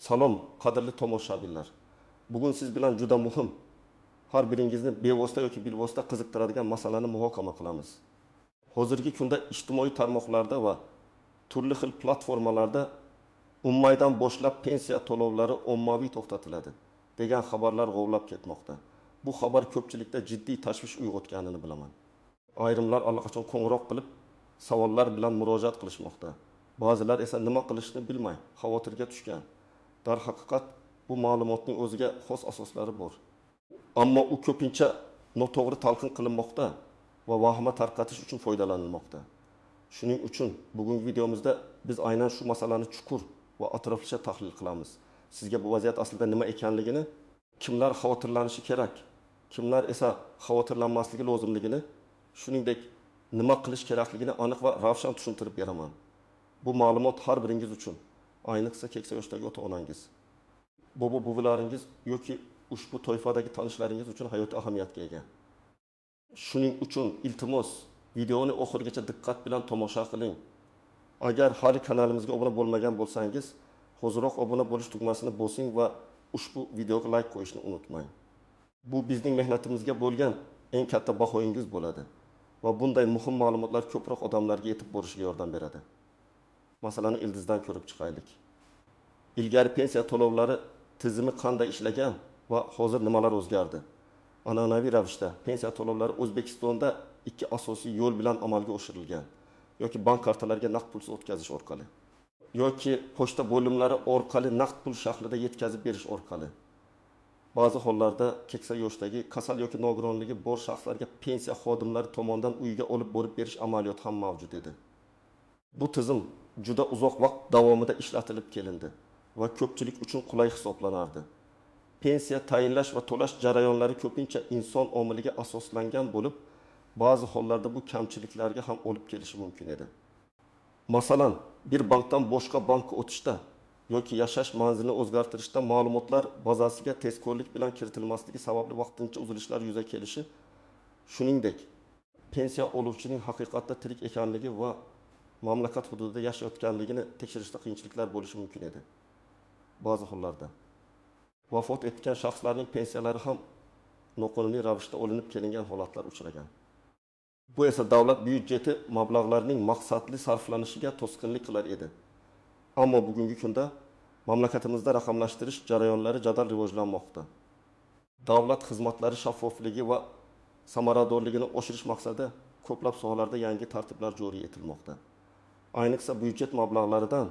Salom, qadrli tomoshabinlar. Bugun siz bilan juda muhim, har biringizni bevosita yoki bilvosita qiziqtiradigan masalani muhokama qilamiz. Hozirgi kunda ijtimoiy tarmoqlarda va turli xil platformalarda ummaydan boshlab pensiya to'lovlari ommaviy to'xtatiladi degan xabarlar g'ovlab ketmoqda. Bu xabar ko'pchilikda jiddiy tashvish uyg'otganini bilaman. Ayrimlar allaqachon qo'ng'iroq qilib, savollar bilan murojaat qilishmoqda. Ba'zilar esa nima qilishni bilmay, xavotirga tushgan. Darhaqiqat bu ma'lumotning o'ziga xos asoslari bor. Ammo u ko'pincha noto'g'ri talqin qilinmoqda va vahima tarqatish uchun foydalanilmoqda. Shuning uchun bugungi videomizda biz aynan shu masalani chuqur va atroflicha tahlil qilamiz. Sizga bu vaziyat aslida nima ekanligini, kimlar xavotirlanishi kerak, kimlar esa xavotirlanmasligi lozimligini, shuningdek nima qilish kerakligini aniq va ravshan tushuntirib beraman. Bu ma'lumot har biringiz uchun, ayniqsa keksa yoshdagi ota-onangiz, bobo-buvilaringiz yoki ushbu toifadagi tanishlaringiz uchun hayotiy ahamiyatga ega. Shuning uchun iltimos, videoni oxirigacha diqqat bilan tomosha qiling. Agar hali kanalimizga obuna bo'lmagan bo'lsangiz, hozirroq obuna bo'lish tugmasini bosing va ushbu videoga like qo'yishni unutmang. Bu bizning mehnatimizga bo'lgan eng katta bahoyingiz bo'ladi va bunday muhim ma'lumotlar ko'proq odamlarga yetib borishiga yordam beradi. Masalani ildizdan ko'rib chiqaylik. Ilgari pensiya to'lovlari tizimi qanday ishlagan va hozir nimalar o'zgardi? An'anaviy ravishda pensiya to'lovlari O'zbekistonda ikki asosiy yo'l bilan amalga oshirilgan. Yoki bank kartalariga naqd pulsiz o'tkazish orqali, yoki pochta bo'limlari orqali naqd pul shaklida yetkazib berish orqali. Ba'zi hollarda keksa yoshdagi kasal yoki nogironligi bor shaxslarga pensiya xodimlari tomonidan uyiga olib borib berish amaliyoti ham mavjud edi. Bu tizim juda uzoq vaqt davomida ishlatilib kelindi va ko'pchilik uchun qulay hisoblanardi. Pensiya tayinlash va to'lash jarayonlari ko'pincha inson omiliga asoslangan bo'lib, ba'zi hollarda bu kamchiliklarga ham olib kelishi mumkin edi. Masalan, bir bankdan boshqa bankka o'tishda yoki yashash manzilini o'zgartirishda ma'lumotlar bazasiga tezkorlik bilan kiritilmasligi sababli vaqtincha uzilishlar yuzaga kelishi, shuningdek, pensiya oluvchining haqiqatda tirik ekanligi va mamlakat hududida yashayotganligini tekshirishda qiyinchiliklar bo'lishi mumkin edi. Ba'zi hollarda vafot etgan shaxslarning pensiyalari ham noqonuniy ravishda olinib kelingan holatlar uchragan. Bu esa davlat byudjeti mablag'larining maqsadli sarflanishiga to'sqinlik qilar edi. Ammo bugungi kunda mamlakatimizda raqamlashtirish jarayonlari jadal rivojlanmoqda. Davlat xizmatlari shaffofligi va samaradorligini oshirish maqsadida ko'plab sohalarda yangi tartiblar joriy etilmoqda. Ayniqsa byudjet mablag'laridan,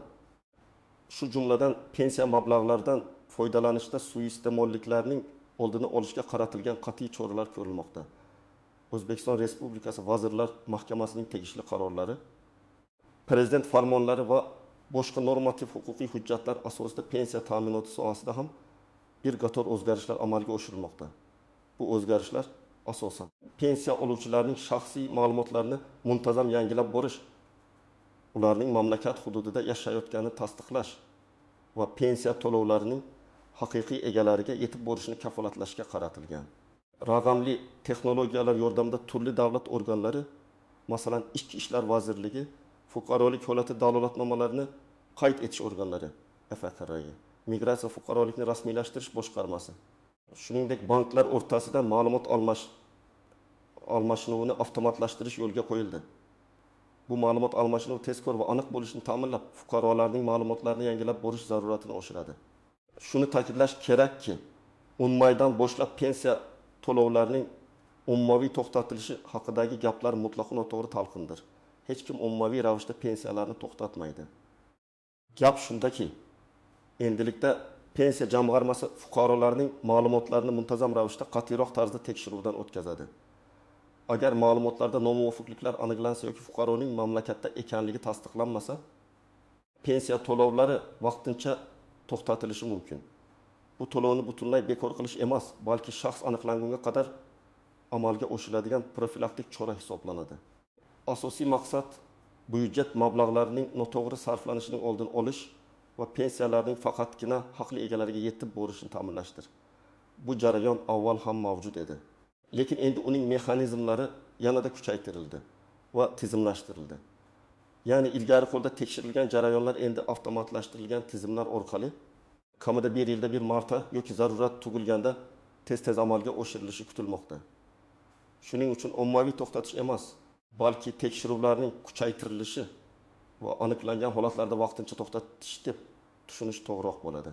shu jumladan pensiya mablag'laridan foydalanishda suiiste'molliklarning oldini olishga qaratilgan qat'iy choralar ko'rilmoqda. O'zbekiston Respublikasi Vazirlar Mahkamasining tegishli qarorlari, Prezident farmonlari va boshqa normativ huquqiy hujjatlar asosida pensiya ta'minoti sohasida ham bir qator o'zgarishlar amalga oshirilmoqda. Bu o'zgarishlar asosan pensiya oluvchilarning shaxsiy ma'lumotlarini muntazam yangilab borish, ularning mamlakat hududida yashayotganini tasdiqlash va pensiya to'lovlarining haqiqiy egalariga yetib borishni kafolatlashga qaratilgan. Raqamli texnologiyalar yordamida turli davlat organlari, masalan, Ichki ishlar vazirligi, fuqarolik holati dalolatnomalarini qayd etish organlari (FQRI), migratsiya fuqarolikni rasmiylashtirish boshqarmasi, shuningdek banklar o'rtasida ma'lumot almashinuvini avtomatlashtirish yo'lga qo'yildi. Bu ma'lumot almashinuvi tezkor va aniq bo'lishini ta'minlab, fuqarolarning ma'lumotlarini yangilab borish zaruratini oshiradi. Shuni ta'kidlash kerakki, ummaydan boshlab pensiya to'lovlarining ommaviy to'xtatilishi haqidagi gaplar mutlaqo noto'g'ri talqindir. Hech kim ommaviy ravishda pensiyalarni to'xtatmaydi. Gap shundaki, endilikda pensiya jamg'armasi fuqarolarning ma'lumotlarini muntazam ravishda qat'iyroq tarzda tekshiruvdan o'tkazadi. Agar ma'lumotlarda nomuvofiqliklar aniqlansa yoki fuqaroning mamlakatda ekanligi tasdiqlanmasa, pensiya to'lovlari vaqtincha to'xtatilishi mumkin. Bu to'lovni butunlay bekor qilish emas, balki shaxs aniqlangunga qadar amalga oshiriladigan profilaktik chora hisoblanadi. Asosiy maqsad byudjet mablag'larining noto'g'ri sarflanishining oldini olish va pensiyalarning faqatgina haqli egalariga yetib borishini ta'minlashdir. Bu jarayon avval ham mavjud edi. Lekin endi uning mexanizmlari yanada kuchaytirildi va tizimlashtirildi. Ya'ni ilgari qo'lda tekshirilgan jarayonlar endi avtomatlashtirilgan tizimlar orqali kamida bir yilda bir marta yoki zarurat tug'ilganda tez amalga oshirilishi kutilmoqda. Shuning uchun ommaviy to'xtatish emas, balki tekshiruvlarning kuchaytirilishi va aniqlangan holatlarda vaqtincha to'xtatish deb tushunish to'g'riroq bo'ladi.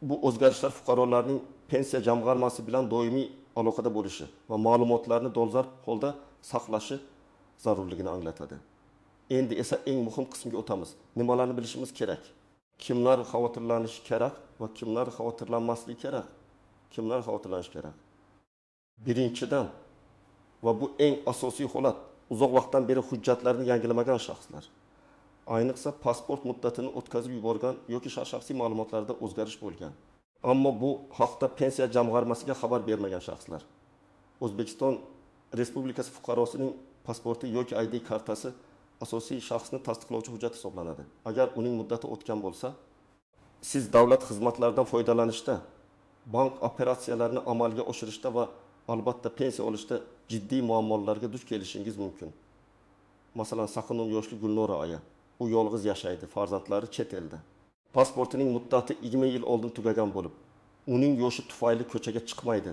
Bu o'zgarishlar fuqarolarning pensiya jamg'armasi bilan doimiy aloqada bo'lishi va ma'lumotlarni dolzarb holda saqlashi zarurligini anglatadi. Endi esa eng muhim qismga o'tamiz. Nimalarni bilishimiz kerak? Kimlar xavotirlanishi kerak va kimlar xavotirlanmasligi kerak? Kimlar xavotirlanishi kerak? Birinchidan va bu eng asosiy holat, uzoq vaqtdan beri hujjatlarini yangilamagan shaxslar. Ayniqsa pasport muddatini o'tkazib yuborgan yoki shaxsiy ma'lumotlarda o'zgarish bo'lgan. Ammo bu haqda pensiya jamg'armasiga xabar bermagan shaxslar. O'zbekiston Respublikasi fuqarosining pasporti yoki ID kartasi asosiy shaxsni tasdiqlovchi hujjat hisoblanadi. Agar uning muddati o'tgan bo'lsa, siz davlat xizmatlaridan foydalanishda, bank operatsiyalarini amalga oshirishda va albatta pensiya olishda jiddiy muammolarga duch kelishingiz mumkin. Masalan, Saxonom yoshli Gulnora aya. U yolg'iz yashaydi, farzandlari chet elda. Pasportining muddati 20 yil oldin tugagan bo'lib, uning yoshi tufayli ko'chaga chiqmaydi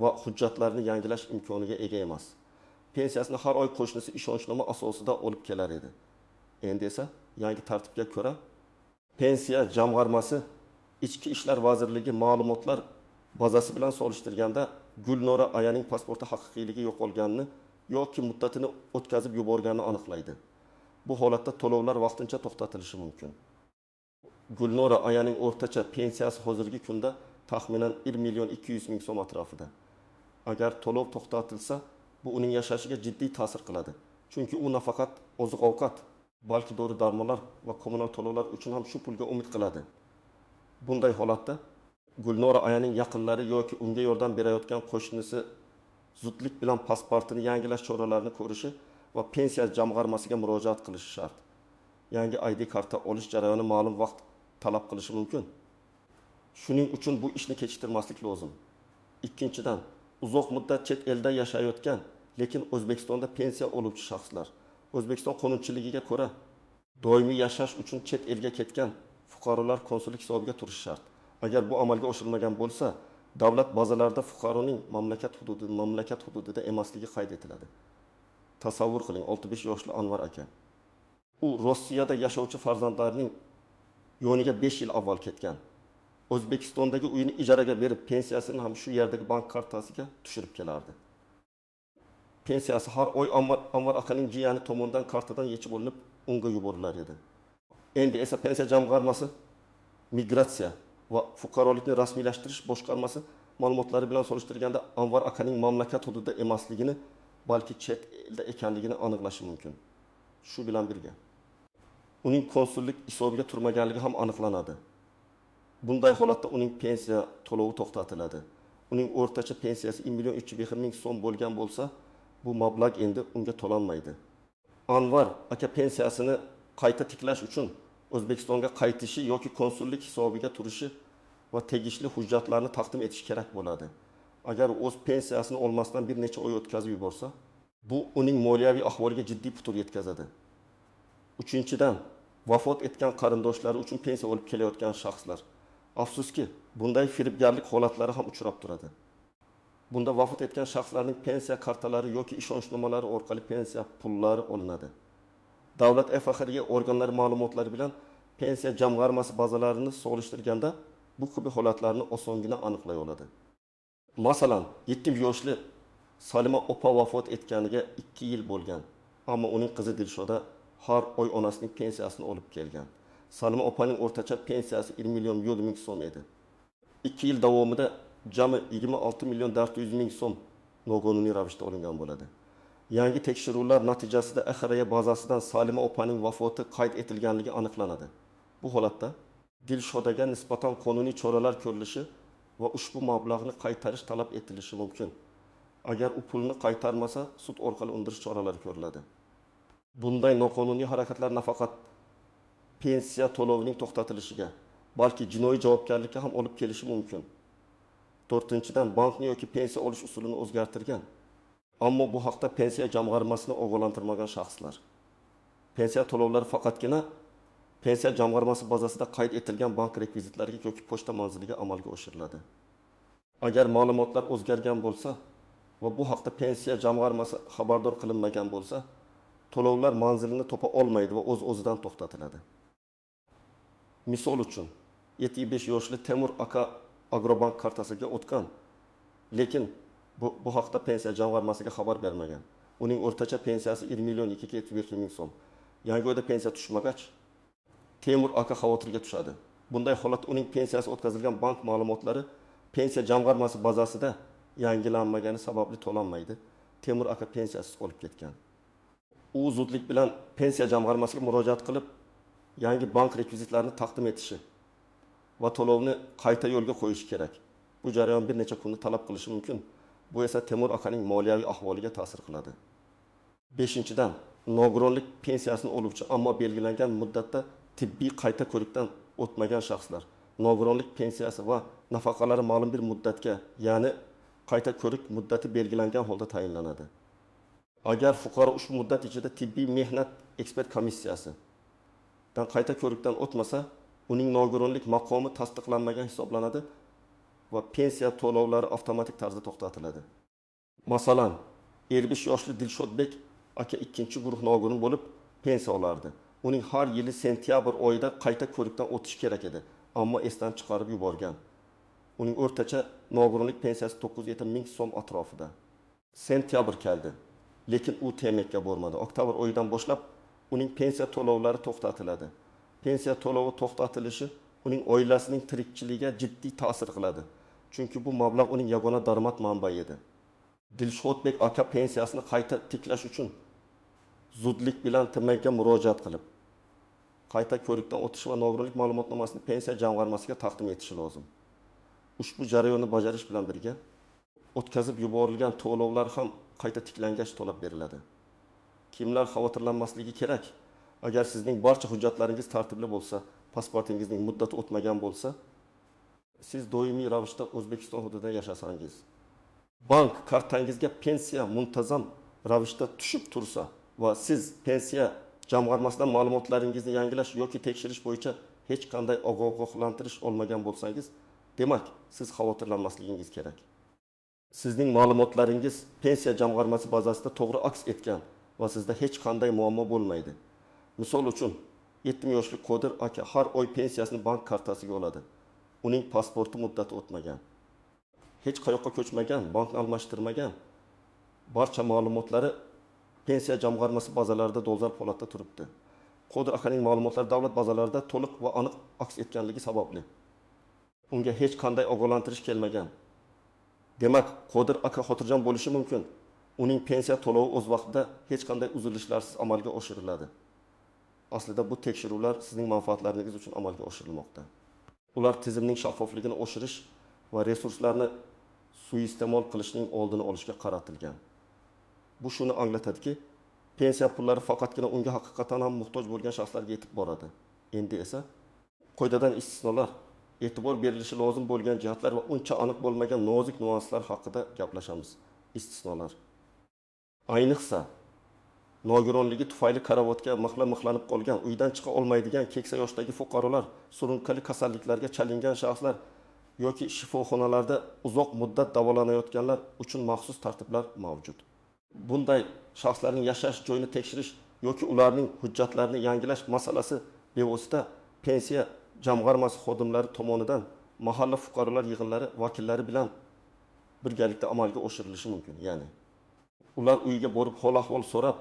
va hujjatlarni yangilash imkoniga ega emas. Pensiyasini har oy qo'shnisi ishonchnoma asosida olib kelar edi. Endi esa yangi tartibga ko'ra pensiya jamg'armasi Ichki ishlar vazirligi ma'lumotlar bazasi bilan solishtirganda Gulnora ayaning pasporti haqiqiyligi yo'qolganini yoki muddatini o'tkazib yuborganini aniqlaydi. Bu holatda to'lovlar vaqtincha to'xtatilishi mumkin. Gulnora ayaning o'rtacha pensiyasi hozirgi kunda taxminan 1 million 200 ming so'm atrofida. Agar to'lov to'xtatilsa, bu uning yashashiga jiddiy ta'sir qiladi. Chunki u nafaqat oziq-ovqat, balki dori-darmonlar va kommunal to'lovlar uchun ham shu pulga umid qiladi. Bunday holatda Gulnora ayaning yaqinlari yoki unga yordam berayotgan qo'shnisi zudlik bilan pasportini yangilash choralarini ko'rishi va pensiya jamg'armasiga murojaat qilishi shart. Yangi ID karta olish jarayoni ma'lum vaqt talab qilishi mumkin. Shuning uchun bu ishni kechiktirmaslik lozim. Ikkinchidan, uzoq muddat chet elda yashayotgan, lekin O'zbekistonda pensiya oluvchi shaxslar O'zbekiston qonunchiligiga ko'ra doimiy yashash uchun chet elga ketgan fuqarolar konsullik hisobiga turishi shart. Agar bu amalga oshirilmagan bo'lsa, davlat bazalarida fuqaroning mamlakat hududida emasligi qayd etiladi. Tasavvur qiling, 65 yoshli Anvar aka. U Rossiyada yashovchi farzandlarining yoniga 5 yil avval ketgan. O'zbekistondagi uyini ijaraga berib, pensiyasini ham shu yerdagi bank kartasiga tushirib kelardi. Pensiyasi har oy Anvar akaning jiyani tomonidan kartadan yechib olinib, unga yuborilar edi. Endi esa pensiya jamg'armasi migratsiya va fuqarolikni rasmiylashtirish boshqarmasi ma'lumotlari bilan solishtirganda Anvar akaning mamlakat hududida emasligini, balki chet elda ekanligini aniqlashi mumkin. Shu bilan birga uning konsullik hisobiga turmaganligi ham aniqlanadi. Bunday holatda uning pensiya to'lovi to'xtatiladi. Uning o'rtacha pensiyasi 1 million 300 ming so'm bo'lgan bo'lsa, bu mablag' endi unga to'lanmaydi. Anvar aka pensiyasini qayta tiklash uchun O'zbekistonga qaytishi yoki konsullik hisobiga turishi va tegishli hujjatlarni taqdim etish kerak bo'ladi. Agar o'z pensiyasini olmasdan bir necha oy o'tkazib yuborsa, bu uning moliyaviy ahvoliga jiddiy putur yetkazadi. Uchinchidan, vafot etgan qarindoshlari uchun pensiya olib kelayotgan shaxslar. Afsuski, bunday firibgarlik holatlari ham uchrab turadi. Bunda vafot etgan shaxslarning pensiya kartalari yoki ishonchnomalari orqali pensiya pullari olinadi. Davlat FXRga organlari ma'lumotlari bilan pensiya jamg'armasi bazalarini solishtirganda bu kabi holatlarni osongina aniqlay oladi. Masalan, 7 yoshli Salima opa vafot etganiga 2 yil bo'lgan, ammo uning qizi Dilshoda har oy onasining pensiyasini olib kelgan. Salima opaning o'rtacha pensiyasi 1 million 700 ming so'm edi. 2 yil davomida jami 26 million 400 ming so'm noqonuniy ravishda olingan bo'ladi. Yangi tekshiruvlar natijasida FXR bazasidan Salima opaning vafoti qayd etilganligi aniqlanadi. Bu holatda Dilshodaga nisbatan qonuniy choralar ko'rilishi va ushbu mablag'ni qaytarish talab etilishi mumkin. Agar u pulni qaytarmasa, sud orqali undirish choralari ko'riladi. Bunday noqonuniy harakatlar nafaqat pensiya to'lovining to'xtatilishiga, balki jinoiy javobgarlikka ham olib kelishi mumkin. 4-dan, bankni yoki pensiya olish usulini o'zgartirgan, ammo bu haqda pensiya jamg'armasini ogohlantirmagan shaxslar. Pensiya to'lovlari faqatgina pensiya jamg'armasi bazasida qayd etilgan bank rekvizitlariga yoki pochta manziliga amalga oshiriladi. Agar ma'lumotlar o'zgargan bo'lsa va bu haqda pensiya jamg'armasi xabardor qilinmagan bo'lsa, to'lovlar manzilini topa olmaydi va o'z-o'zidan to'xtatiladi. Misol uchun, 75 yoshli Temur aka Agrobank kartasiga o'tgan, lekin bu haqda pensiya jamg'armasiga xabar bermagan. Uning o'rtacha pensiyasi 20 million 270 ming so'm. Yangiyo'lda pensiya tushmagach, Temur aka xavotirga tushadi. Bunday holat uning pensiyasi o'tkazilgan bank ma'lumotlari pensiya jamg'armasi bazasida yangilanmagani sababli to'lanmaydi. Temur aka pensiyasiz qolib ketgan. U zudlik bilan pensiya jamg'armasiga murojaat qilib, yangi bank rekvizitlarini taqdim etishi va to'lovni qayta yo'lga qo'yishi kerak. Bu jarayon bir necha kunni talab qilishi mumkin. Bu esa Temur akaning moliyaviy ahvoliga ta'sir qiladi. 5-dan, nogironlik pensiyasini oluvchi, ammo belgilangan muddatda tibbiy qayta ko'rikdan o'tmagan shaxslar nogironlik pensiyasi va nafaqalari ma'lum bir muddatga, ya'ni qayta ko'rik muddati belgilangan holda tayinlanadi. Agar fuqaro ushbu muddat ichida tibbiy mehnat ekspert komissiyasi dan qayta ko'rikdan o'tmasa, uning nogironlik maqomi tasdiqlanmagan hisoblanadi va pensiya to'lovlari avtomatik tarzda to'xtatiladi. Masalan, 55 yoshli Dilshodbek aka 2-guruh nogiron bo'lib pensiya olardi. Uning har yili sentyabr oyida qayta ko'rikdan o'tishi kerak edi, ammo esdan chiqarib yuborgan. Uning o'rtacha nogironlik pensiyasi 970 ming so'm atrofida. Sentyabr keldi, lekin u temakka bormadi. Oktyabr oyidan boshlab uning pensiya to'lovlari to'xtatiladi. Pensiya to'lovi to'xtatilishi uning oilasining tirikchiligiga jiddiy ta'sir qiladi. Chunki bu mablag' uning yagona daromad manbai edi. Dilshodbek aka pensiyasini qayta tiklash uchun zudlik bilan TMga murojaat qilib, qayta ko'rikdan o'tish va nogironlik ma'lumotnomasini pensiya jamg'armasiga taqdim etishi lozim. Ushbu jarayonni bajarish bilan birga o'tkazib yuborilgan to'lovlar ham qayta tiklangach to'lab beriladi. Kimlar xavotirlanmasligi kerak? Agar sizning barcha hujjatlaringiz tartibli bo'lsa, pasportingizning muddati o'tmagan bo'lsa, siz doimiy ravishda O'zbekiston hududida yashasangiz, bank kartangizga pensiya muntazam ravishda tushib tursa va siz pensiya jamg'armasidan ma'lumotlaringizni yangilash yoki tekshirish bo'yicha hech qanday ogohlantirish olmagan bo'lsangiz, demak, siz xavotirlanmasligingiz kerak. Sizning ma'lumotlaringiz pensiya jamg'armasi bazasida to'g'ri aks etgan va sizda hech qanday muammo bo'lmaydi. Misol uchun, 70 yoshli Qodir aka har oy pensiyasini bank kartasiga oladi. Uning pasporti muddati o'tmagan. Hech qayoqqa ko'chmagan, bankni almashtirmagan. Barcha ma'lumotlari pensiya jamg'armasi bazalarida dolzarb holatda turibdi. Qodir akaning ma'lumotlari davlat bazalarida to'liq va aniq aks etganligi sababli unga hech qanday ogohlantirish kelmagan. Demak, Qodir aka xotirjam bo'lishi mumkin. Uning pensiya to'lovi o'z vaqtida hech qanday uzilishlarsiz amalga oshiriladi. Aslida bu tekshiruvlar sizning manfaatlaringiz uchun amalga oshirilmoqda. Ular tizimning shaffofligini oshirish va resurslarni suiiste'mol qilishning oldini olishga qaratilgan. Bu shuni anglatadiki, pensiya pullari faqatgina unga haqiqatan ham muhtoj bo'lgan shaxslarga yetib boradi. Endi esa qoidadan istisnolar, e'tibor berilishi lozim bo'lgan jihatlar va uncha aniq bo'lmagan nozik nuanslar haqida gaplashamiz. Istisnolar. Ayniqsa nogironligi tufayli karavotga mixlanib qolgan, uydan chiqa olmaydigan keksa yoshdagi fuqarolar, surunkali kasalliklarga chalingan shaxslar yoki shifoxonalarda uzoq muddat davolanayotganlar uchun maxsus tartiblar mavjud. Bunday shaxslarning yashash joyini tekshirish yoki ularning hujjatlarini yangilash masalasi bevosita pensiya jamg'armasi xodimlari tomonidan mahalla fuqarolar yig'inlari vakillari bilan birgalikda amalga oshirilishi mumkin. Ya'ni ular uyiga borib hol-ahvol so'rab,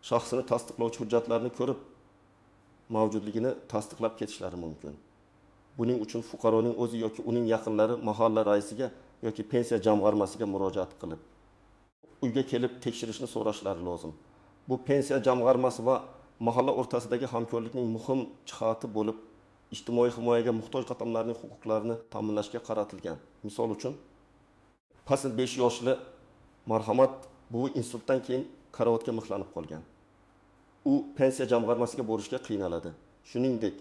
shaxsini tasdiqlovchi hujjatlarni ko'rib, mavjudligini tasdiqlab ketishlari mumkin. Buning uchun fuqaroning o'zi yoki uning yaqinlari mahalla raisiga yoki pensiya jamg'armasiga murojaat qilib, uyga kelib tekshirishni so'rashlari lozim. Bu pensiya jamg'armasi va mahalla o'rtasidagi hamkorlikning muhim jihati bo'lib, ijtimoiy himoyaga muhtoj qatlamlarning huquqlarini ta'minlashga qaratilgan. Misol uchun, pasl 5 yoshli Marhamat bu insultdan keyin karavotga mixlanib qolgan. U pensiya jamg'armasiga borishga qiynaladi. Shuningdek,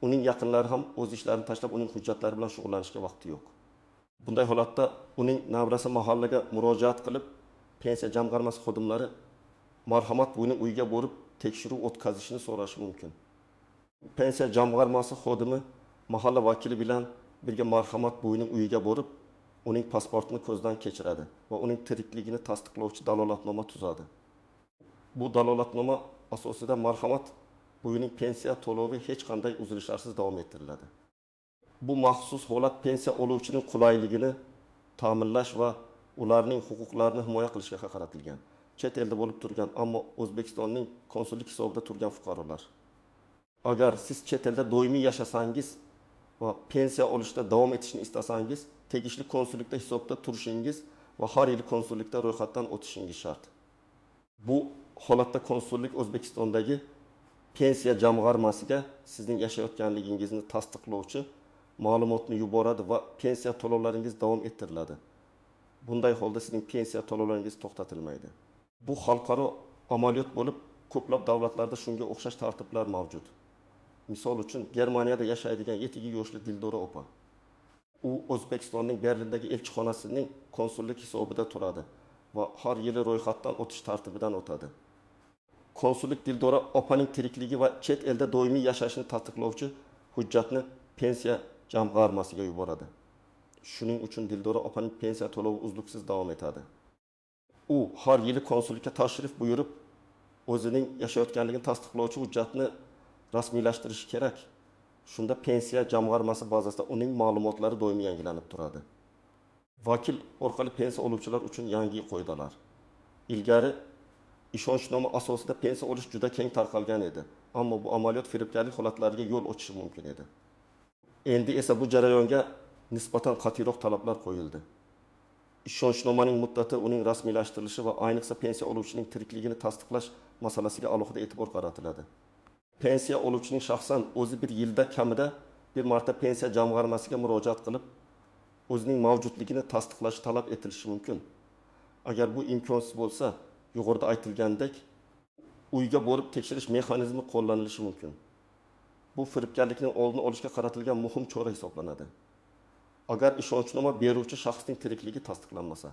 uning yaqinlari ham o'z ishlarini tashlab uning hujjatlari bilan shug'ullanishga vaqti yo'q. Bunday holatda uning navrasi mahallaga murojaat qilib, pensiya jamg'armasi xodimlari Marhamat buni uyiga borib tekshiruv o'tkazishini so'rashi mumkin. Pensiya jamg'armasi xodimi mahalla vakili bilan birga marhamat buvining uyiga borib, uning pasportini ko'zdan kechiradi va uning tirikligini tasdiqlovchi dalolatnoma tuzadi. Bu dalolatnoma asosida marhamat buvining pensiya to'lovi hech qanday uzilishlarsiz davom ettiriladi. Bu maxsus holat pensiya oluvchining qulayligini ta'minlash va ularning huquqlarini himoya qilishga qaratilgan. Chet elda bo'lib turgan, ammo O'zbekistonning konsullik hisobida turgan fuqarolar. Agar siz chet elda doimiy yashasangiz va pensiya olishda davom etishni istasangiz, tegishli konsullikda hisobda turishingiz va har yil konsullikda ro'yxatdan o'tishingiz shart. Bu holatda konsullik O'zbekistondagi pensiya jamg'armasiga sizning yashayotganligingizni tasdiqlovchi ma'lumotni yuboradi va pensiya to'lovlaringiz davom ettiriladi. Bunday holda sizning pensiya to'lovlaringiz to'xtatilmaydi. Bu xalqaro amaliyot bo'lib, ko'plab davlatlarda shunga o'xshash tartiblar mavjud. Misol uchun, Germaniyada yashaydigan 7 yoshli Dildora opa. U O'zbekistonning Berlindagi elchixonasining konsullik hisobida turadi va har yili ro'yxatdan o'tish tartibidan o'tadi. Konsullik Dildora opaning tirikligi va chet elda doimiy yashashini tasdiqlovchi hujjatni pensiya jamg'armasiga yuboradi. Shuning uchun Dildora opaning pensiya to'lovi uzluksiz davom etadi. U har yili konsullikka tashrif buyurib, o'zining yashayotganligini tasdiqlovchi hujjatni rasmiylashtirishi kerak. Shunda pensiya jamg'armasi bazasida uning ma'lumotlari doimiy yangilanib turadi. Vakil orqali pensiya oluvchilar uchun yangi qoidalar. Ilgari ishonchnoma asosida pensiya olish juda keng tarqalgan edi, ammo bu amaliyot firibgarlik holatlariga yo'l ochishi mumkin edi. Endi esa bu jarayonga nisbatan qat'iyroq talablar qo'yildi. Ishonchnomaning muddati, uning rasmiylashtirilishi va ayniqsa pensiya oluvchining tirikligini tasdiqlash masalasiga alohida e'tibor qaratiladi. Pensiya oluvchining shaxsan o'zi bir yilda kamida bir marta pensiya jamg'armasiga murojaat qilib, o'zining mavjudligini tasdiqlashi talab etilishi mumkin. Agar bu imkonsiz bo'lsa, yuqorida aytilgandek, uyga borib tekshirish mexanizmi qo'llanilishi mumkin. Bu firibgarlikning oldini olishga qaratilgan muhim chora hisoblanadi. Agar ishonchnoma beruvchi shaxsning tirikligi tasdiqlanmasa,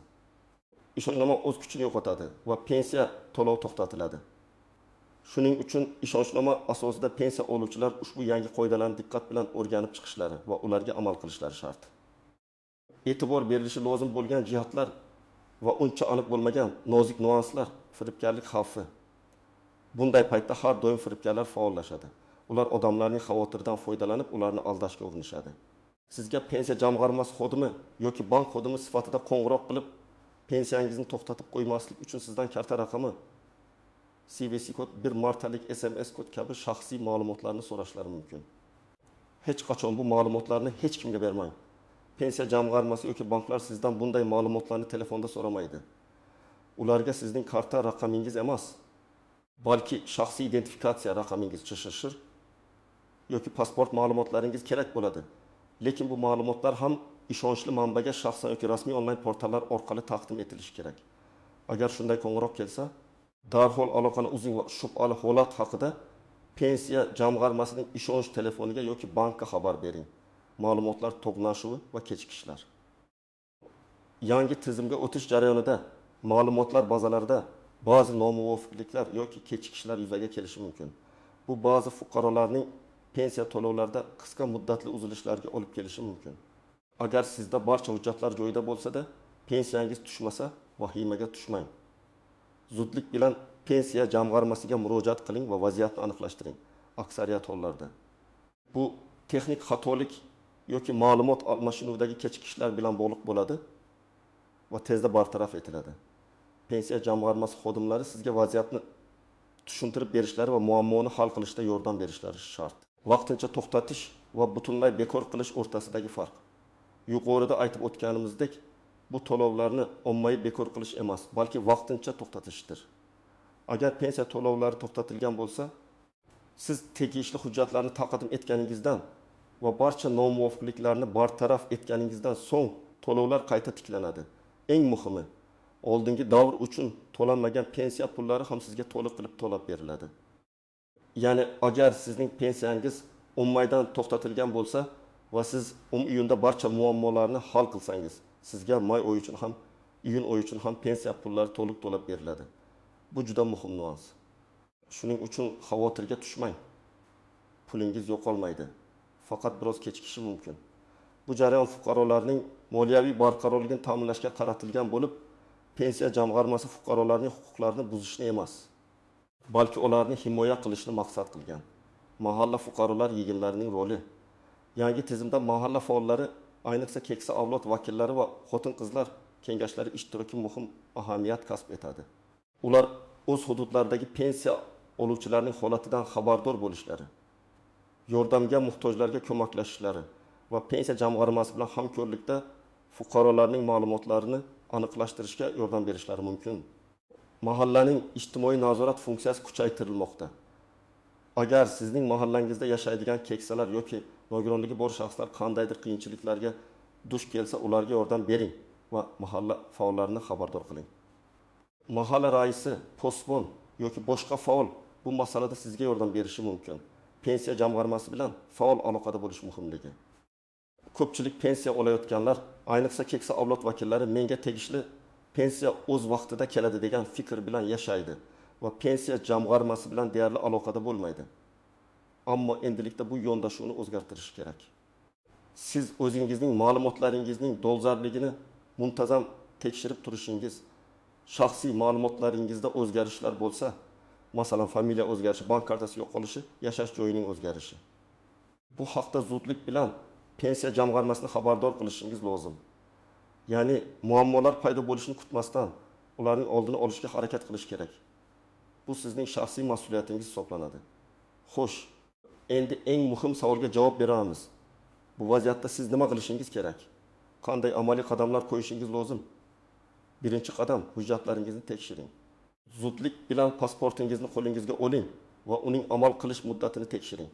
ishonchnoma o'z kuchini yo'qotadi va pensiya to'lov to'xtatiladi. Shuning uchun ishonchnoma asosida pensiya oluvchilar ushbu yangi qoidalarni diqqat bilan o'rganib chiqishlari va ularga amal qilishlari shart. E'tibor berilishi lozim bo'lgan jihatlar va uncha aniq bo'lmagan nozik nuanslar firibgarlik xavfi. Bunday paytda har doim firibgarlar faollashadi. Ular odamlarning xavotirdan foydalanib, ularni aldashga urinishadi. Sizga pensiya jamg'armasi xodimi yoki bank xodimi sifatida qo'ng'iroq qilib, pensiyangizni to'xtatib qo'ymaslik uchun sizdan karta raqami, CVC kod, bir martalik SMS kod kabi shaxsiy ma'lumotlarni so'rashlari mumkin. Hech qachon bu ma'lumotlarni hech kimga bermang. Pensiya jamg'armasi yoki banklar sizdan bunday ma'lumotlarni telefonda so'ramaydi. Ularga sizning karta raqamingiz emas, balki shaxsiy identifikatsiya raqamingiz CSHR yoki pasport ma'lumotlaringiz kerak bo'ladi. Lekin bu ma'lumotlar ham ishonchli manbaga shaxsan yoki rasmiy onlayn portallar orqali taqdim etilishi kerak. Agar shunday qo'ng'iroq kelsa, darhol aloqani uzing va shubhali holat haqida pensiya jamg'armasining ishonch telefoniga yoki bankka xabar bering. Ma'lumotlar to'qnashuvi va kechikishlar. Yangi tizimga o'tish jarayonida ma'lumotlar bazalarida ba'zi nomuvofiqliklar yoki kechikishlar yuzaga kelishi mumkin. Bu ba'zi fuqarolarning pensiya to'lovlarida qisqa muddatli uzilishlarga olib kelishi mumkin. Agar sizda barcha hujjatlar joyida bo'lsa-da, pensiyangiz tushmasa, vahimaga tushmang. Zudlik bilan pensiya jamg'armasiga murojaat qiling va vaziyatni aniqlashtiring. Aksariyat hollarda bu texnik xatolik yoki ma'lumot almashinuvidagi kechikishlar bilan bog'liq bo'ladi va tezda bartaraf etiladi. Pensiya jamg'armasi xodimlari sizga vaziyatni tushuntirib berishlari va muammoni hal qilishda yordam berishlari shart. Vaqtincha to'xtatish va butunlay bekor qilish o'rtasidagi farq. Yuqorida aytib o'tganimizdek, bu to'lovlarni ommaviy bekor qilish emas, balki vaqtincha to'xtatishdir. Agar pensiya to'lovlari to'xtatilgan bo'lsa, siz tegishli hujjatlarni taqdim etganingizdan va barcha nomuvofiqliklarni bartaraf etganingizdan so'ng to'lovlar qayta tiklanadi. Eng muhimi, oldingi davr uchun to'lanmagan pensiya pullari ham sizga to'liq qilib to'lab beriladi. Ya'ni agar sizning pensiyangiz ummaydan to'xtatilgan bo'lsa va siz iyunda barcha muammolarni hal qilsangiz, sizga may oyi uchun ham, iyun oyi uchun ham pensiya pullari to'liq to'lab beriladi. Bu juda muhim nuans. Shuning uchun xavotirga tushmang. pulingiz yo'qolmaydi. Faqat biroz kechikishi mumkin. Bu jarayon fuqarolarning moliyaviy barqarorligini ta'minlashga qaratilgan bo'lib, pensiya jamg'armasi fuqarolarning huquqlarini buzishni emas, balki ularni himoya qilishni maqsad qilgan. Mahalla fuqarolar yig'inlarining roli. Yangi tizimda mahalla faollari, ayniqsa keksa avlod vakillari va xotin-qizlar kengashlari ishtiroki muhim ahamiyat kasb etadi. Ular o'z hududlaridagi pensiya oluvchilarning holatidan xabardor bo'lishlari, yordamga muhtojlarga ko'maklashishlari va pensiya jamg'armasi bilan hamkorlikda fuqarolarning ma'lumotlarini aniqlashtirishga yordam berishlari mumkin. Mahallaning ijtimoiy nazorat funksiyasi kuchaytirilmoqda. Agar sizning mahallangizda yashaydigan keksalar yoki nogironligi bor shaxslar qandaydir qiyinchiliklarga duch kelsa, ularga yordam bering va mahalla faollarini xabardor qiling. Mahalla raisi, postbon yoki boshqa faol bu masalada sizga yordam berishi mumkin. Pensiya jamg'armasi bilan faol aloqada bo'lish muhimligi. Ko'pchilik pensiya olayotganlar, ayniqsa keksa avlod vakillari menga tegishli pensiya o'z vaqtida keladi degan fikr bilan yashaydi va pensiya jamg'armasi bilan deyarli aloqada bo'lmaydi. Ammo endilikda bu yondashuvni o'zgartirish kerak. Siz o'zingizning ma'lumotlaringizning dolzarbligini muntazam tekshirib turishingiz, shaxsiy ma'lumotlaringizda o'zgarishlar bo'lsa, masalan, familiya o'zgarishi, bank kartasi yo'qolishi, yashash joyining o'zgarishi. Bu haqda zudlik bilan pensiya jamg'armasini xabardor qilishingiz lozim. Ya'ni muammolar paydo bo'lishini kutmasdan ularning oldini olishga harakat qilish kerak. Bu sizning shaxsiy mas'uliyatingiz hisoblanadi. Xo'sh, endi eng muhim savolga javob beramiz. Bu vaziyatda siz nima qilishingiz kerak? Qanday amaliy qadamlar qo'yishingiz lozim? Birinchi qadam, hujjatlaringizni tekshiring. Zudlik bilan pasportingizni qo'lingizga oling va uning amal qilish muddatini tekshiring.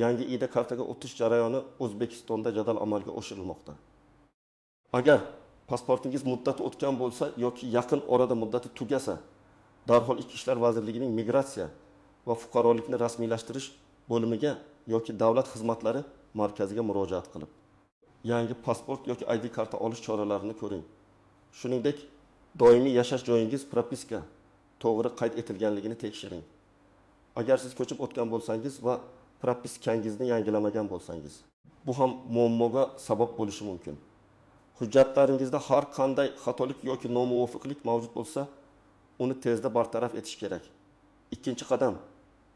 Yangi ID kartaga o'tish jarayoni O'zbekistonda jadal amalga oshirilmoqda. Agar pasportingiz muddati o'tgan bo'lsa yoki yaqin orada muddati tugasa, darhol Ichki ishlar vazirligining migratsiya va fuqarolikni rasmiylashtirish bo'limiga yoki davlat xizmatlari markaziga murojaat qilib, yangi pasport yoki ID karta olish choralarini ko'ring. Shuningdek, doimiy yashash joyingiz propiska to'g'ri qayd etilganligini tekshiring. Agar siz ko'chib o'tgan bo'lsangiz va propiskangizni yangilamagan bo'lsangiz, bu ham muammoga sabab bo'lishi mumkin. Hujjatlaringizda har qanday xatolik yoki nomuvofiqlik mavjud bo'lsa, uni tezda bartaraf etish kerak. Ikkinchi qadam,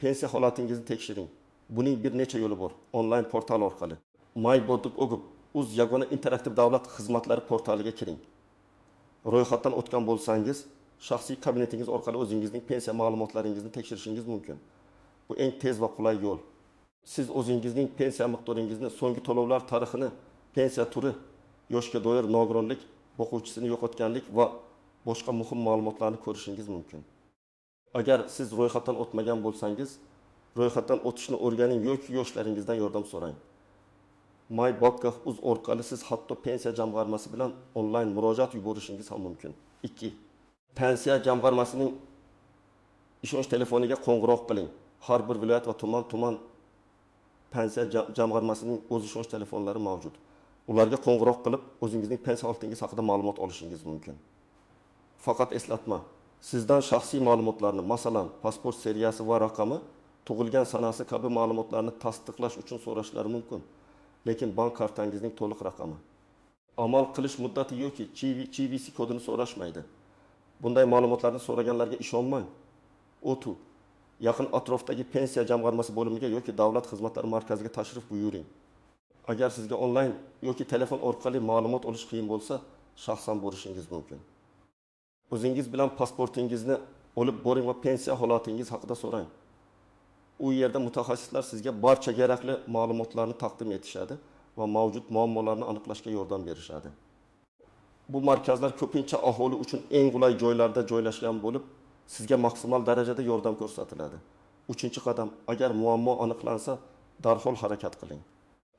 pensiya holatingizni tekshiring. Buning bir necha yo'li bor. Onlayn portal orqali. My.org uz yagona interaktiv davlat xizmatlari portaliga kiring. Ro'yxatdan o'tgan bo'lsangiz, shaxsiy kabinetingiz orqali o'zingizning pensiya ma'lumotlaringizni tekshirishingiz mumkin. Bu eng tez va qulay yo'l. Siz o'zingizning pensiya miqdoringizni, so'nggi to'lovlar tarixini, pensiya turi, yoshga doir nogironlik, boquvchisini yo'qotganlik va boshqa muhim ma'lumotlarni ko'rishingiz mumkin. Agar siz ro'yxatdan o'tmagan bo'lsangiz, ro'yxatdan o'tishni o'rganing yoki yoshlaringizdan yordam so'rang. My.org orqali siz hatto pensiya jamg'armasi bilan onlayn murojaat yuborishingiz ham mumkin. 2. Pensiya jamg'armasining ishonch telefoniga qo'ng'iroq qiling. Har bir viloyat va tuman pensiya jamg'armasining o'z ishonch telefonlari mavjud. Ularga qo'ng'iroq qilib, o'zingizning pensiya holatingiz haqida ma'lumot olishingiz mumkin. Faqat eslatma, sizdan shaxsiy ma'lumotlarni, masalan, pasport seriyasi va raqami, tug'ilgan sanasi kabi ma'lumotlarni tasdiqlash uchun so'rashlari mumkin. Lekin bank kartangizning to'liq raqami, amal qilish muddati yoki CVC kodini so'rashmaydi. Bunday ma'lumotlarni so'raganlarga ishonmang. O'tu yaqin atrofdagi pensiya jamg'armasi bo'limiga yoki davlat xizmatlari markaziga tashrif buyuring. Agar sizga onlayn yoki telefon orqali ma'lumot olish qiyin bo'lsa, shaxsan bo'lishingiz mumkin. O'zingiz bilan pasportingizni olib boring va pensiya holatingiz haqida so'rang. U yerda mutaxassislar sizga barcha kerakli ma'lumotlarni taqdim etishadi va mavjud muammolarni aniqlashga yordam berishadi. Bu markazlar ko'pincha aholi uchun eng qulay joylarda joylashgan bo'lib, sizga maksimal darajada yordam ko'rsatiladi. 3-qadam, agar muammo aniqlansa, darhol harakat qiling.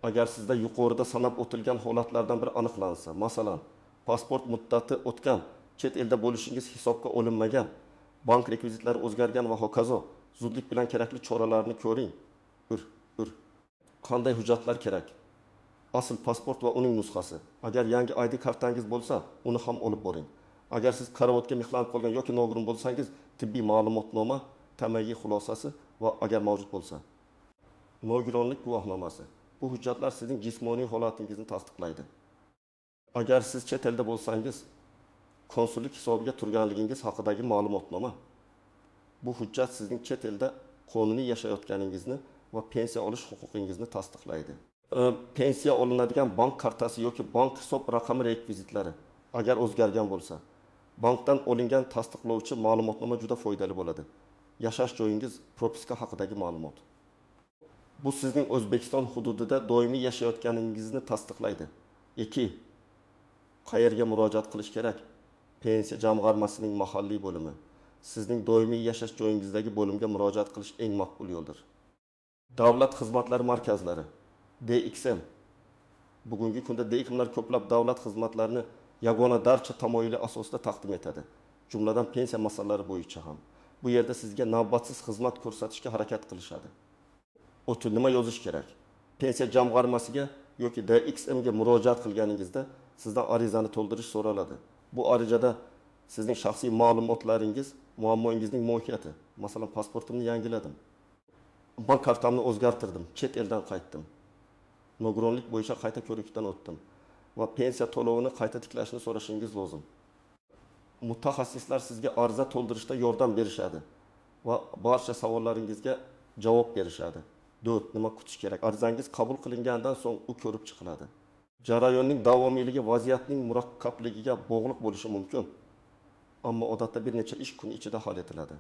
Agar sizda yuqorida sanab o'tilgan holatlardan biri aniqlansa, masalan, pasport muddati o'tgan, chet elda bo'lishingiz hisobga olinmagan, bank rekvizitlari o'zgargan va hokazo, zudlik bilan kerakli choralarni ko'ring. 1. Qanday hujjatlar kerak? Asl pasport va uning nusxasi. Agar yangi ID kartangiz bo'lsa, uni ham olib boring. Agar siz karavotga mixlanib qolgan yoki nogiron bo'lsangiz, tibbiy ma'lumotnoma, tamayyi xulosasi va agar mavjud bo'lsa. nogironlik guvohnomasi. Bu hujjatlar sizning jismoniy holatingizni tasdiqlaydi. Agar siz chet elda bo'lsangiz, konsullik hisobiga turganligingiz haqidagi ma'lumotnoma. Bu hujjat sizning chet elda qonuniy yashayotganingizni va pensiya olish huquqingizni tasdiqlaydi. Pensiya olinadigan bank kartasi yoki bank hisob raqami rekvizitlari agar o'zgargan bo'lsa, bankdan olingan tasdiqlovchi ma'lumotnoma juda foydali bo'ladi. Yashash joyingiz, propiska haqidagi ma'lumot. Bu sizning O'zbekiston hududida doimiy yashayotganingizni tasdiqlaydi. 2. Qayerga murojaat qilish kerak? Pensiya jamg'armasining mahalliy bo'limi. Sizning doimiy yashash joyingizdagi bo'limga murojaat qilish eng maqbul yo'ldir. Davlat xizmatlari markazlari, DXM. Bugungi kunda DXMlar ko'plab davlat xizmatlarini yagona darcha tamoyili asosida taqdim etadi. Jumladan pensiya masalalari bo'yicha ham. Bu yerda sizga navbatsiz xizmat ko'rsatishga harakat qilishadi. O'tun nima yozish kerak? Pensiya jamg'armasiga yoki DXMga murojaat qilganingizda sizdan arizani to'ldirish so'raladi. Bu arizada sizning shaxsiy ma'lumotlaringiz, muammoingizning mohiyati. Masalan, pasportimni yangiladim. Bank kartamni o'zgartirdim, chet eldan qaytdim. Nogironlik bo'yicha qayta ko'rikdan o'tdim va pensiya to'lovini qayta tiklashni so'rashingiz lozim. Mutaxassislar sizga ariza to'ldirishda yordam berishadi va barcha savollaringizga javob berishadi. 4. Nima kutish kerak? Arizangiz qabul qilingandan so'ng u ko'rib chiqiladi. Jarayonning davomiyligi vaziyatning murakkabligiga bog'liq bo'lishi mumkin, ammo odatda bir necha ish kuni ichida hal etiladi.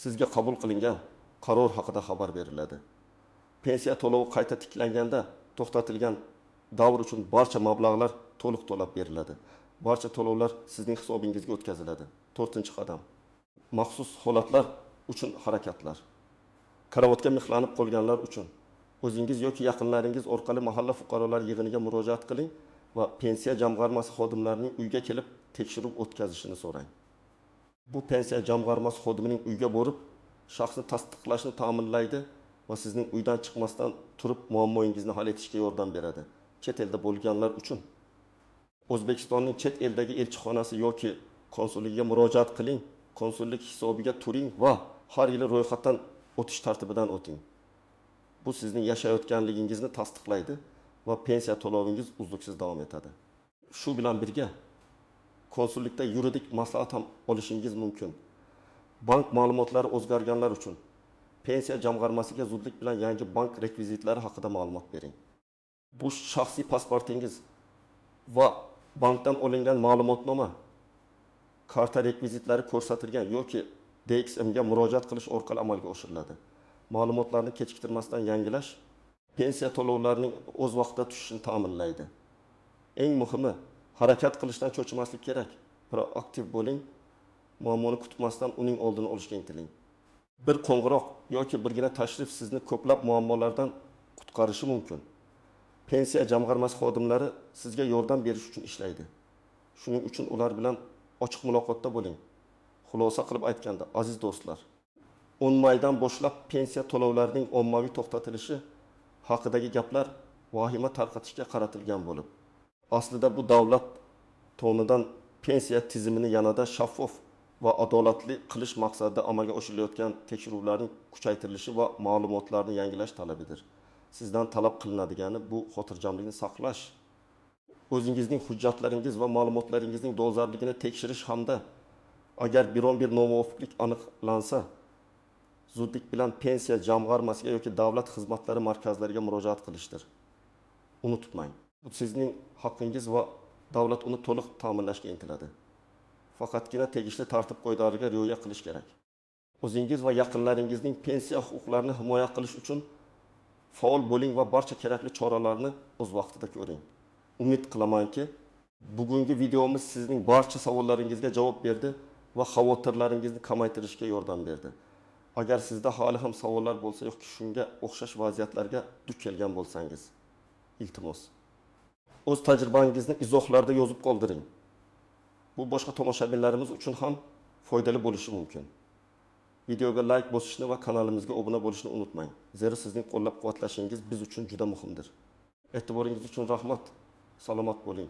Sizga qabul qilingan qaror haqida xabar beriladi. Pensiya to'lovi qayta tiklanganda to'xtatilgan davr uchun barcha mablag'lar to'liq to'lab beriladi. Barcha to'lovlar sizning hisobingizga o'tkaziladi. 4-qadam. Maxsus holatlar uchun harakatlar. Karavotga mixlanib qolganlar uchun o'zingiz yoki yaqinlaringiz orqali mahalla fuqarolar yig'iniga murojaat qiling va pensiya jamg'armasi xodimlarining uyga kelib tekshiruv o'tkazishini so'rang. Bu pensiya jamg'armasi xodimining uyga borib, shaxsni tasdiqlashni ta'minlaydi va sizning uydan chiqmasdan turib muammoingizni hal etishga yordam beradi. Chet elda bo'lganlar uchun O'zbekistonning chet eldagi elchixonasi yoki konsulligiga murojaat qiling, konsullik hisobiga turing va har yili ro'yxatdan o'tish tartibidan o'ting. Bu sizning yashayotganligingizni tasdiqlaydi va pensiya to'lovingiz uzluksiz davom etadi. Shu bilan birga konsullikda yuridik maslahat ham olishingiz mumkin. Bank ma'lumotlari o'zgarganlar uchun pensiya jamg'armasiga zudlik bilan yangi bank rekvizitlari haqida ma'lumot bering. Bu shaxsiy pasportingiz va bankdan olingan ma'lumotnoma, karta rekvizitlari ko'rsatilgan yoki DXMga murojaat qilish orqali amalga oshiriladi. Ma'lumotlarni kechiktirmasdan yangilash pensiya to'lovlarining o'z vaqtida tushishini ta'minlaydi. Eng muhimi, harakat qilishdan cho'chimaslik kerak. Proaktiv bo'ling. Muammoni kutmasdan uning oldini olishga intiling. Bir qo'ng'iroq yoki birgina tashrif sizni ko'plab muammolardan qutqarishi mumkin. Pensiya jamg'armasi xodimlari sizga yordam berish uchun ishlaydi. Shuning uchun ular bilan ochiq muloqotda bo'ling. Xulosa qilib aytganda, aziz do'stlar, 10 maydan boshlab pensiya to'lovlarining ommaviy to'xtatilishi haqidagi gaplar vahima tarqatishga qaratilgan bo'lib, aslida bu davlat tomonidan pensiya tizimini yanada shaffof va adolatli qilish maqsadida amalga oshirilayotgan tekshiruvlarning kuchaytirilishi va ma'lumotlarni yangilash talabidir. Sizdan talab qilinadigani bu xotirjamlikni saqlash, o'zingizning hujjatlaringiz va ma'lumotlaringizning dolzarbligini tekshirish hamda agar biron bir nomuvofiqlik aniqlansa, zudlik bilan pensiya jamg'armasiga yoki davlat xizmatlari markazlariga murojaat qilishdir. Unutmang, bu sizning haqqingiz va davlat uni to'liq ta'minlashga intiladi. Faqatgina tegishli tartib-qoidalariga rioya qilish kerak. O'zingiz va yaqinlaringizning pensiya huquqlarini himoya qilish uchun faol bo'ling va barcha kerakli choralarni o'z vaqtida ko'ring. Umid qilamanki, bugungi videomiz sizning barcha savollaringizga javob berdi va xavotirlaringizni kamaytirishga yordam berdi. Agar sizda hali ham savollar bo'lsa yoki shunga o'xshash vaziyatlarga duch kelgan bo'lsangiz, iltimos, o'z tajribangizni izohlarda yozib qoldiring. Bu boshqa tomoshabinlarimiz uchun ham foydali bo'lishi mumkin. Videoga like bosishni va kanalimizga obuna bo'lishni unutmang. Zero sizning qo'llab-quvvatlashingiz biz uchun juda muhimdir. E'tiboringiz uchun rahmat. Salomat bo'ling.